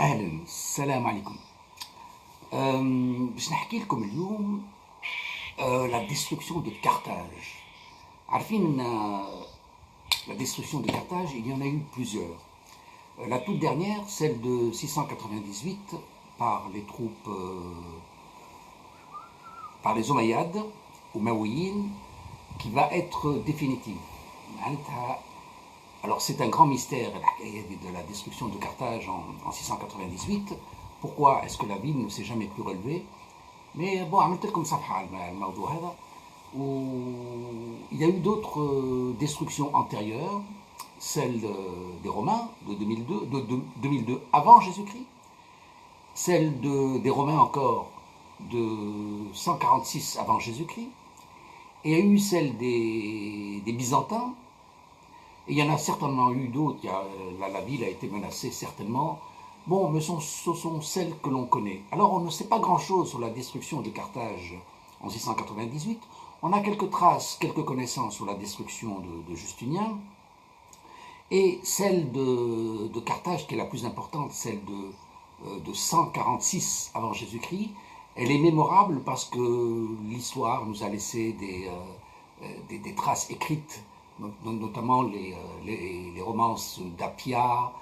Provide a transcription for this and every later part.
أهلا السلام عليكم. باش نحكي لكم اليوم la destruction de Carthage. عارفين la destruction de Carthage, il y en a eu plusieurs. La toute dernière, celle de 698 par les troupes, par les Omeyyades, ou Maouïnes, qui va être définitive. Alors c'est un grand mystère de la destruction de Carthage en 698. Pourquoi est-ce que la ville ne s'est jamais plus relevée? Mais bon, عملت لكم صفحة على الموضوع هذا. Il y a eu d'autres destructions antérieures, celle des Romains de 2002 avant Jésus-Christ, celle des Romains encore de 146 avant Jésus-Christ, et il y a eu celle des Byzantins, et il y en a certainement eu d'autres. La ville a été menacée certainement. Bon, mais ce sont celles que l'on connaît. Alors on ne sait pas grand-chose sur la destruction de Carthage en 698. On a quelques traces, quelques connaissances sur la destruction de Justinien. Et celle de Carthage, qui est la plus importante, celle de 146 avant Jésus-Christ, elle est mémorable parce que l'histoire nous a laissé des traces écrites, notamment les romances d'Appia,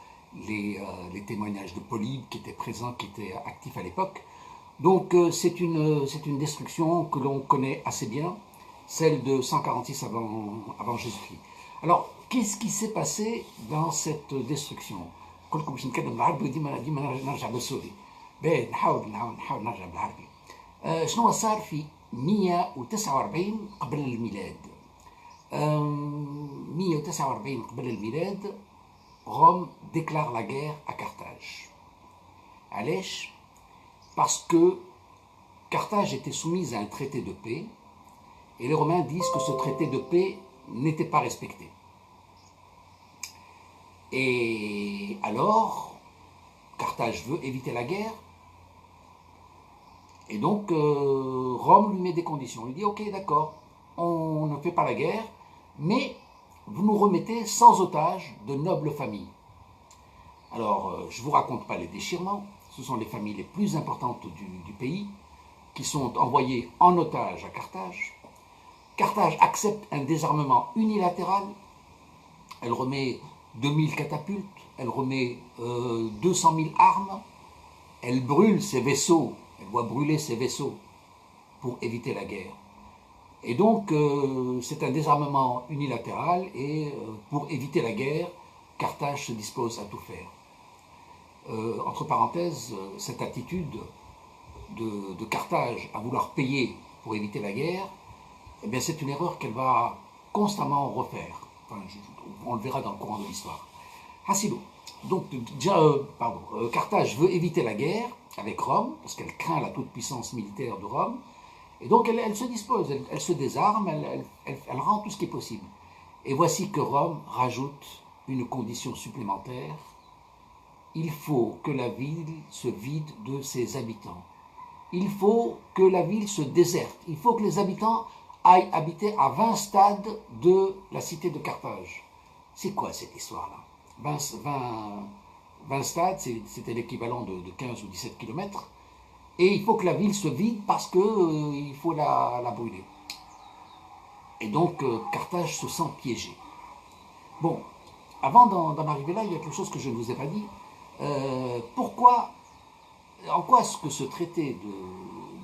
les témoignages de Polybe qui étaient présents, qui étaient actifs à l'époque. Donc c'est une destruction que l'on connaît assez bien, celle de 146 avant Jésus-Christ. Alors, qu'est-ce qui s'est passé dans cette destruction? شنو صار في 149 قبل الميلاد؟ 149 قبل الميلاد Rome déclare la guerre à Carthage. علاش؟ Parce que Carthage était soumise à un traité de paix et les Romains disent que ce traité de paix n'était pas respecté. Et alors, Carthage veut éviter la guerre et donc Rome lui met des conditions. Il dit ok, d'accord, on ne fait pas la guerre, mais vous nous remettez sans otage de nobles familles. Alors, je ne vous raconte pas les déchirements, ce sont les familles les plus importantes du pays qui sont envoyées en otage à Carthage. Carthage accepte un désarmement unilatéral, elle remet 2000 catapultes, elle remet 200 000 armes, elle brûle ses vaisseaux, elle doit brûler ses vaisseaux pour éviter la guerre. Et donc, c'est un désarmement unilatéral et pour éviter la guerre, Carthage se dispose à tout faire. Entre parenthèses, cette attitude de Carthage à vouloir payer pour éviter la guerre, eh bien, c'est une erreur qu'elle va constamment refaire. Enfin, on le verra dans le courant de l'histoire. Hassilo. Donc, Carthage veut éviter la guerre avec Rome, parce qu'elle craint la toute-puissance militaire de Rome. Et donc elle se dispose, elle se désarme, elle rend tout ce qui est possible. Et voici que Rome rajoute une condition supplémentaire. Il faut que la ville se vide de ses habitants. Il faut que la ville se déserte. Il faut que les habitants aillent habiter à 20 stades de la cité de Carthage. C'est quoi cette histoire-là? 20 stades, c'était l'équivalent de 15 ou 17 kilomètres. Et il faut que la ville se vide parce qu'il faut la brûler. Et donc Carthage se sent piégé. Bon, avant d'en arriver là, il y a quelque chose que je ne vous ai pas dit. En quoi est-ce que ce traité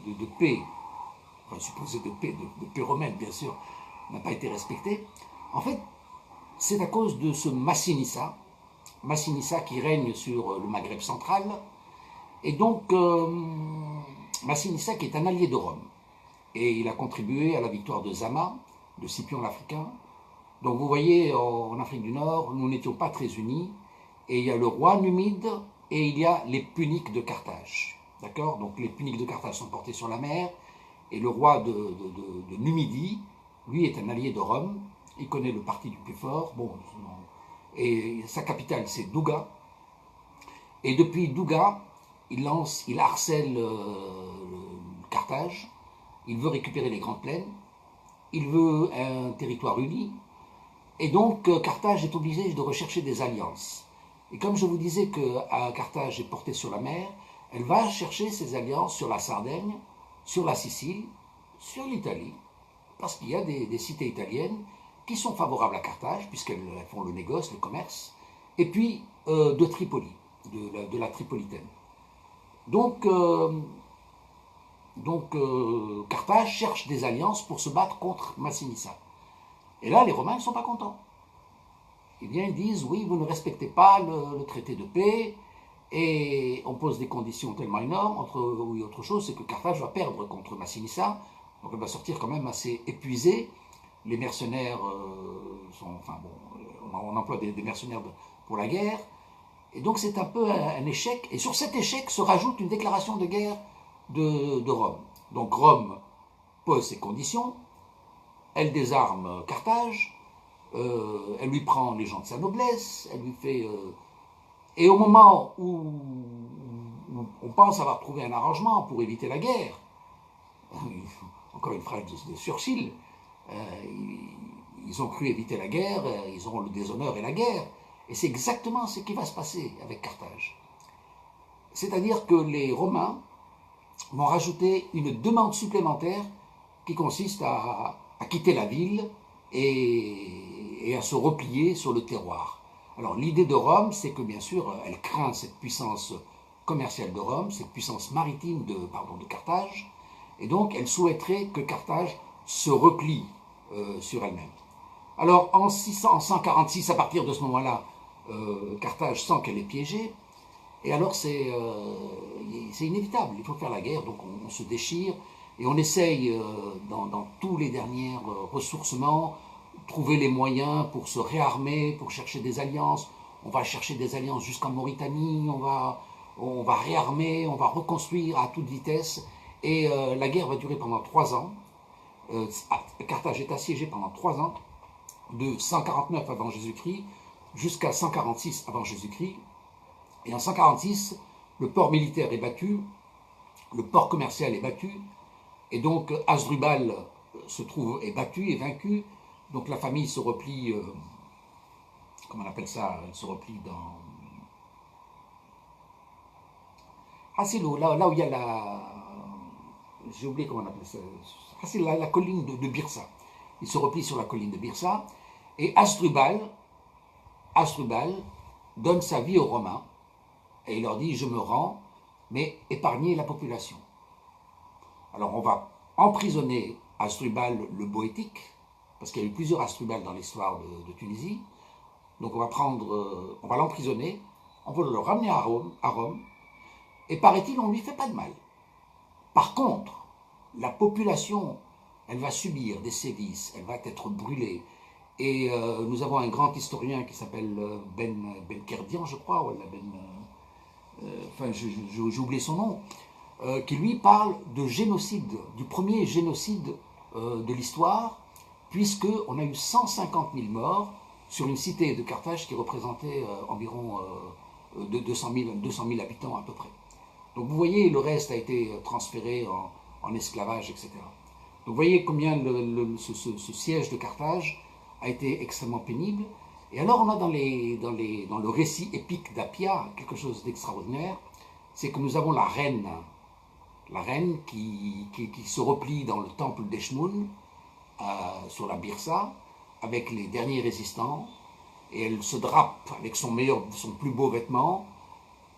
de paix, enfin supposé de paix romaine bien sûr, n'a pas été respecté? En fait, c'est à cause de ce Massinissa qui règne sur le Maghreb central. Et donc, Massinissa qui est un allié de Rome. Et il a contribué à la victoire de Zama, de Scipion l'Africain. Donc vous voyez, en Afrique du Nord, nous n'étions pas très unis. Et il y a le roi numide et il y a les Puniques de Carthage. D'accord? Donc les Puniques de Carthage sont portés sur la mer. Et le roi de Numidie, lui, est un allié de Rome. Il connaît le parti du plus fort. Bon, et sa capitale, c'est Douga. Et depuis Douga, il harcèle Carthage, il veut récupérer les Grandes Plaines, il veut un territoire uni, et donc Carthage est obligé de rechercher des alliances. Et comme je vous disais que Carthage est portée sur la mer, elle va chercher ses alliances sur la Sardaigne, sur la Sicile, sur l'Italie, parce qu'il y a des cités italiennes qui sont favorables à Carthage, puisqu'elles font le négoce, le commerce, et puis de Tripoli, de la Tripolitaine. Donc Carthage cherche des alliances pour se battre contre Massinissa. Et là, les Romains ne sont pas contents. Eh bien, ils disent, oui, vous ne respectez pas le traité de paix, et on pose des conditions tellement énormes, autre chose, c'est que Carthage va perdre contre Massinissa, donc elle va sortir quand même assez épuisée. Les mercenaires sont, enfin bon, on emploie des mercenaires pour la guerre, et donc c'est un peu un échec, et sur cet échec se rajoute une déclaration de guerre de Rome. Donc Rome pose ses conditions, elle désarme Carthage, elle lui prend les gens de sa noblesse, elle lui fait... et au moment où on pense avoir trouvé un arrangement pour éviter la guerre, encore une phrase de Churchill, ils ont cru éviter la guerre, ils auront le déshonneur et la guerre, et c'est exactement ce qui va se passer avec Carthage. C'est-à-dire que les Romains vont rajouter une demande supplémentaire qui consiste à quitter la ville et à se replier sur le terroir. Alors l'idée de Rome, c'est que bien sûr, elle craint cette puissance commerciale de Rome, cette puissance maritime de Carthage, et donc elle souhaiterait que Carthage se replie sur elle-même. Alors en 146, à partir de ce moment-là, Carthage sent qu'elle est piégée, et alors c'est inévitable, il faut faire la guerre, donc on se déchire, et on essaye, dans tous les derniers ressourcements, trouver les moyens pour se réarmer, pour chercher des alliances. On va chercher des alliances jusqu'en Mauritanie, on va réarmer, on va reconstruire à toute vitesse, et la guerre va durer pendant 3 ans. Carthage est assiégée pendant 3 ans, de 149 avant Jésus-Christ jusqu'à 146 avant Jésus-Christ. Et en 146, le port militaire est battu, le port commercial est battu, et donc Hasdrubal est battu et vaincu. Donc la famille se replie, comment on appelle ça, elle se replie dans... Ah c'est là où il y a la... J'ai oublié comment on appelle ça. Ah c'est la colline de Byrsa. Il se replie sur la colline de Byrsa, et Hasdrubal donne sa vie aux Romains, et il leur dit, je me rends, mais épargnez la population. Alors on va emprisonner Hasdrubal le Boétique, parce qu'il y a eu plusieurs Hasdrubal dans l'histoire de Tunisie. Donc on va l'emprisonner, on va le ramener à Rome, et paraît-il, on ne lui fait pas de mal. Par contre, la population, elle va subir des sévices, elle va être brûlée. Et nous avons un grand historien qui s'appelle Ben Kerdian, je crois, ou enfin j'ai oublié son nom, qui lui parle de génocide, du premier génocide de l'histoire, puisqu'on a eu 150 000 morts sur une cité de Carthage qui représentait environ 200 000 habitants à peu près. Donc vous voyez, le reste a été transféré en esclavage, etc. Donc vous voyez combien ce siège de Carthage a été extrêmement pénible. Et alors on a dans le récit épique d'Appia quelque chose d'extraordinaire, c'est que nous avons la reine qui se replie dans le temple d'Eshmoun, sur la Byrsa, avec les derniers résistants, et elle se drape avec son plus beau vêtement,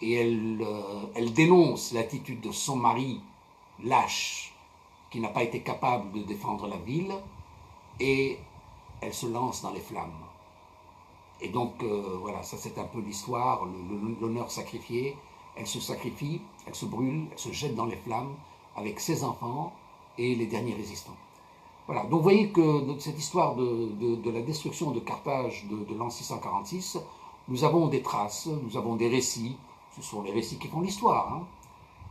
et elle dénonce l'attitude de son mari lâche, qui n'a pas été capable de défendre la ville, et elle se lance dans les flammes. Et donc, voilà, ça c'est un peu l'histoire, l'honneur sacrifié. Elle se sacrifie, elle se brûle, elle se jette dans les flammes avec ses enfants et les derniers résistants. Voilà, donc vous voyez que cette histoire de la destruction de Carthage de l'an 646, nous avons des traces, nous avons des récits, ce sont les récits qui font l'histoire, hein,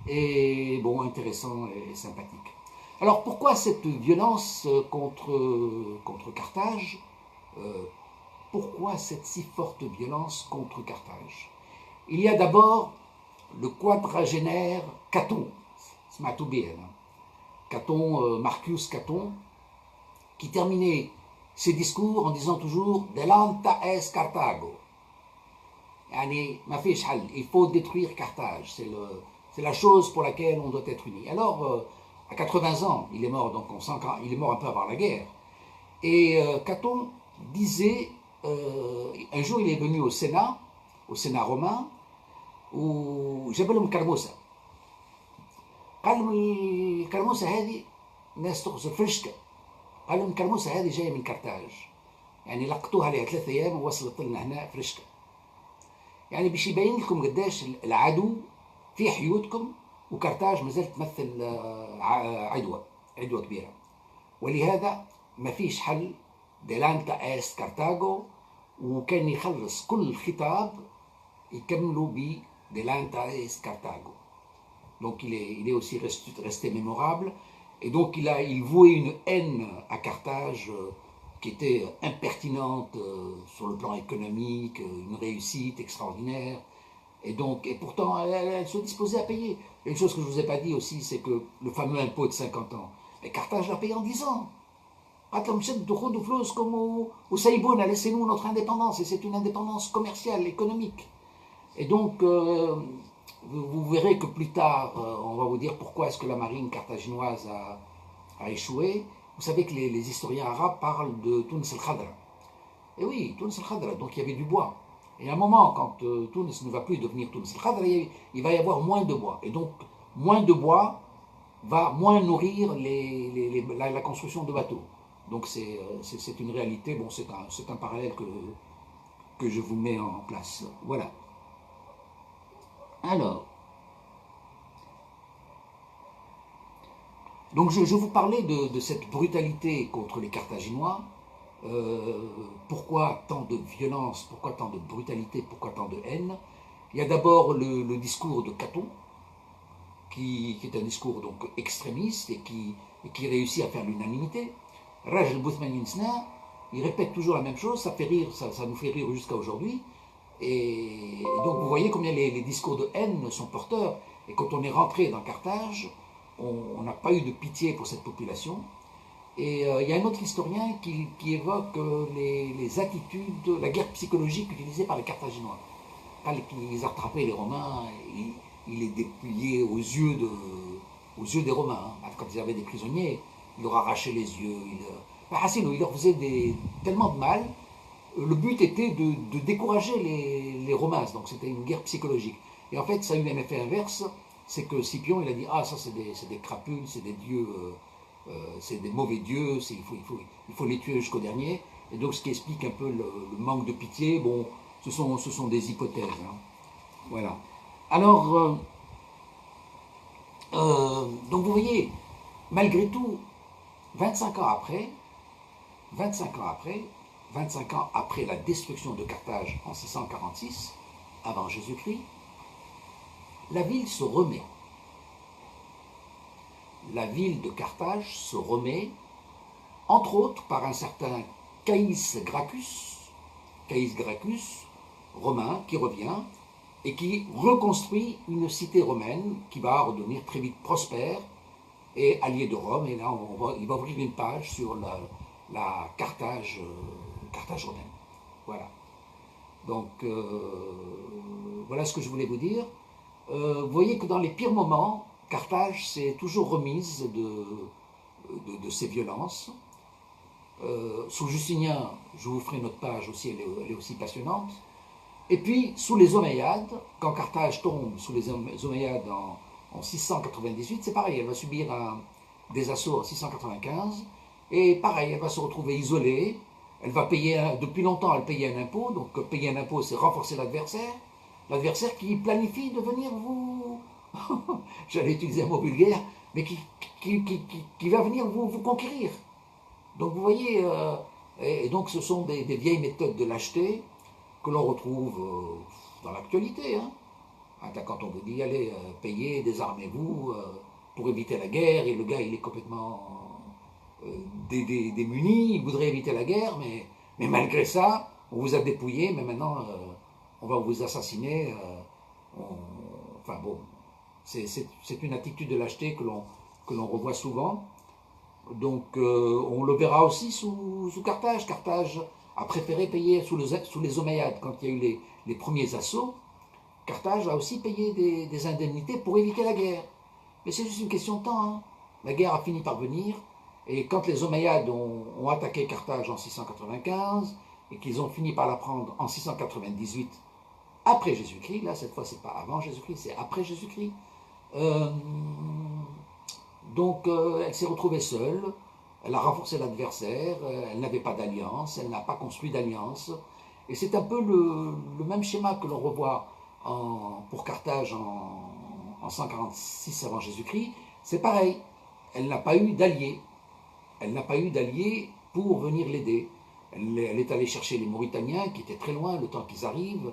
et bon, intéressant et sympathique. Alors pourquoi cette violence contre Carthage? Pourquoi cette si forte violence contre Carthage? Il y a d'abord le quadragénaire Caton, Caton, Marcus Caton, qui terminait ses discours en disant toujours « Delanta es Carthago ». يعني ما فيش حل. Il faut détruire Carthage. C'est la chose pour laquelle on doit être uni. Alors, à 80 ans, il est mort, donc on sent qu'il est mort un peu avant la guerre. Et Caton disait, un jour il est venu au Sénat romain, وجاب لهم كرموسة. قال لهم الكرموسة هذه ناس تغزل فرشكة. قال لهم الكرموسة هذه جاية من كرتاج. يعني لقطوها عليها 3 أيام ووصلت لنا هنا فرشكة. يعني باش يبين لكم قداش العدو في حيوتكم، وكرتاج مازالت تمثل عدوة كبيرة. ولهذا ما فيش حل. ديلانتا است كارتاغو، وكان يخلص كل خطاب يكملوا ب ديلانتا است كارتاغو. Donc il est aussi resté mémorable. Et donc il vouait une haine à Carthage qui était impertinente sur le plan économique, une réussite extraordinaire. Et pourtant, elle se disposait à payer. Et une chose que je ne vous ai pas dit aussi, c'est que le fameux impôt de 50 ans, mais Carthage l'a payé en 10 ans. Laissez-nous notre indépendance. Et c'est une indépendance commerciale, économique. Et donc, vous verrez que plus tard, on va vous dire pourquoi est-ce que la marine carthaginoise a échoué. Vous savez que les historiens arabes parlent de Tunis al-Khadra. Et oui, Tunis al-Khadra, donc il y avait du bois. Et à un moment, quand Tunis ne va plus devenir Tunis al-Khadra, il va y avoir moins de bois. Et donc, moins de bois va moins nourrir la construction de bateaux. Donc c'est une réalité, bon, c'est un parallèle que je vous mets en place. Voilà. Alors, donc je vous parlais de cette brutalité contre les Carthaginois. Pourquoi tant de violence, pourquoi tant de brutalité, pourquoi tant de haine? Il y a d'abord le discours de Caton, qui est un discours donc extrémiste et qui réussit à faire l'unanimité. Raj al-Bouthmani Nsna, il répète toujours la même chose, ça fait rire, ça nous fait rire jusqu'à aujourd'hui. Et donc vous voyez combien les discours de haine sont porteurs. Et quand on est rentré dans Carthage, on n'a pas eu de pitié pour cette population. Et il y a un autre historien qui évoque les attitudes, la guerre psychologique utilisée par les Carthaginois. Quand ils attrapaient les Romains, ils les dépouillaient aux yeux des Romains. Quand ils avaient des prisonniers, ils leur arrachaient les yeux. Ils leur faisaient tellement de mal. Le but était de décourager les Romains, donc c'était une guerre psychologique. Et en fait, ça a eu un effet inverse, c'est que Scipion, il a dit « Ah, ça c'est des crapules, c'est des dieux, c'est des mauvais dieux, il faut les tuer jusqu'au dernier. » Et donc ce qui explique un peu le manque de pitié, bon, ce sont des hypothèses. Hein. Voilà. Alors, donc vous voyez, malgré tout, 25 ans après la destruction de Carthage en 646, avant Jésus-Christ, la ville se remet. La ville de Carthage se remet, entre autres par un certain Caius Gracchus, romain, qui revient et qui reconstruit une cité romaine qui va redevenir très vite prospère et alliée de Rome. Et là, il va ouvrir une page sur la Carthage romaine. Voilà. Donc, voilà ce que je voulais vous dire. Vous voyez que dans les pires moments, Carthage s'est toujours remise de ses violences. Sous Justinien, je vous ferai une autre page aussi, elle est aussi passionnante. Et puis, sous les Omeyyades, quand Carthage tombe sous les Omeyyades en 698, c'est pareil, elle va subir des assauts en 695. Et pareil, elle va se retrouver isolée. Elle va payer, depuis longtemps, elle payait un impôt. Donc, payer un impôt, c'est renforcer l'adversaire. L'adversaire qui planifie de venir vous... J'allais utiliser un mot vulgaire, mais qui va venir vous conquérir. Donc, vous voyez, et donc ce sont des vieilles méthodes de lâcheté que l'on retrouve dans l'actualité. Hein. Quand on vous dit, allez, payez, désarmez-vous pour éviter la guerre, et le gars, il est complètement... démunis, ils voudraient éviter la guerre, mais malgré ça, on vous a dépouillé, mais maintenant, on va vous assassiner. Enfin bon, c'est une attitude de lâcheté que l'on revoit souvent. Donc, on le verra aussi sous Carthage. Carthage a préféré payer sous les Omeyyades, quand il y a eu les premiers assauts. Carthage a aussi payé des indemnités pour éviter la guerre. Mais c'est juste une question de temps. Hein. La guerre a fini par venir, et quand les Omeyyades ont attaqué Carthage en 695, et qu'ils ont fini par la prendre en 698, après Jésus-Christ, là cette fois c'est pas avant Jésus-Christ, c'est après Jésus-Christ, donc elle s'est retrouvée seule, elle a renforcé l'adversaire, elle n'avait pas d'alliance, elle n'a pas construit d'alliance, et c'est un peu le même schéma que l'on revoit pour Carthage en 146 avant Jésus-Christ. C'est pareil, elle n'a pas eu d'alliés, elle n'a pas eu d'alliés pour venir l'aider. Elle est allée chercher les Mauritaniens qui étaient très loin le temps qu'ils arrivent.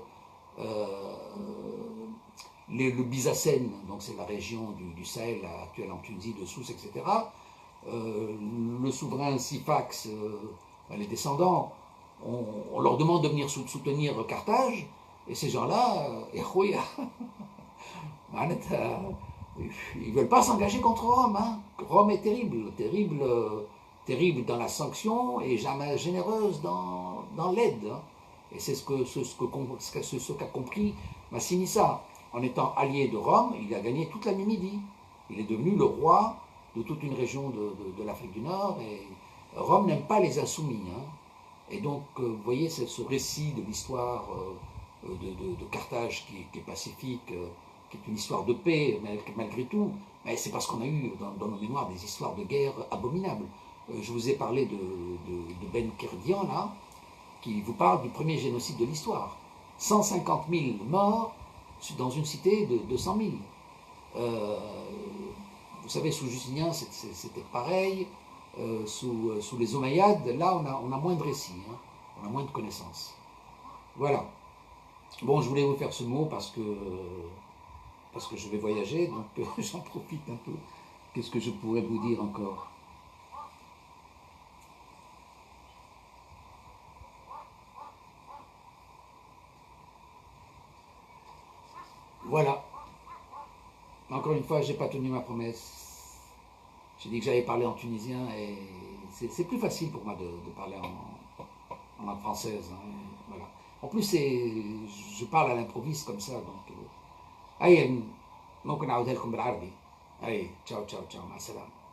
Le Byzacène, donc c'est la région du Sahel actuelle en Tunisie, de Sousse, etc. Le souverain Sifax, les descendants, on leur demande de venir soutenir Carthage, et ces gens-là, ils ne veulent pas s'engager contre Rome. Hein. Rome est terrible, terrible, terrible dans la sanction et jamais généreuse dans l'aide. Hein. Et c'est ce qu'a compris Massinissa. En étant allié de Rome, il a gagné toute la Numidie. Il est devenu le roi de toute une région de l'Afrique du Nord. Et Rome n'aime pas les insoumis. Hein. Et donc, vous voyez, ce récit de l'histoire de Carthage qui est pacifique, qui est une histoire de paix malgré tout, mais c'est parce qu'on a eu dans nos mémoires des histoires de guerre abominables. Je vous ai parlé de Ben Kerdian, là, qui vous parle du premier génocide de l'histoire. 150 000 morts dans une cité de 200 000. Vous savez, sous Justinien, c'était pareil. Sous les Omeyyades, là, on a moins de récits, hein. On a moins de connaissances. Voilà. Bon, je voulais vous faire ce mot parce que je vais voyager, donc j'en profite un peu. Qu'est-ce que je pourrais vous dire encore ? Voilà. Encore une fois, je n'ai pas tenu ma promesse. J'ai dit que j'allais parler en tunisien et c'est plus facile pour moi de parler en langue française. Hein, voilà. En plus, je parle à l'improviste comme ça. Donc, ممكن أعودها لكم بالعربي. أي ciao ciao ciao مع السلامة.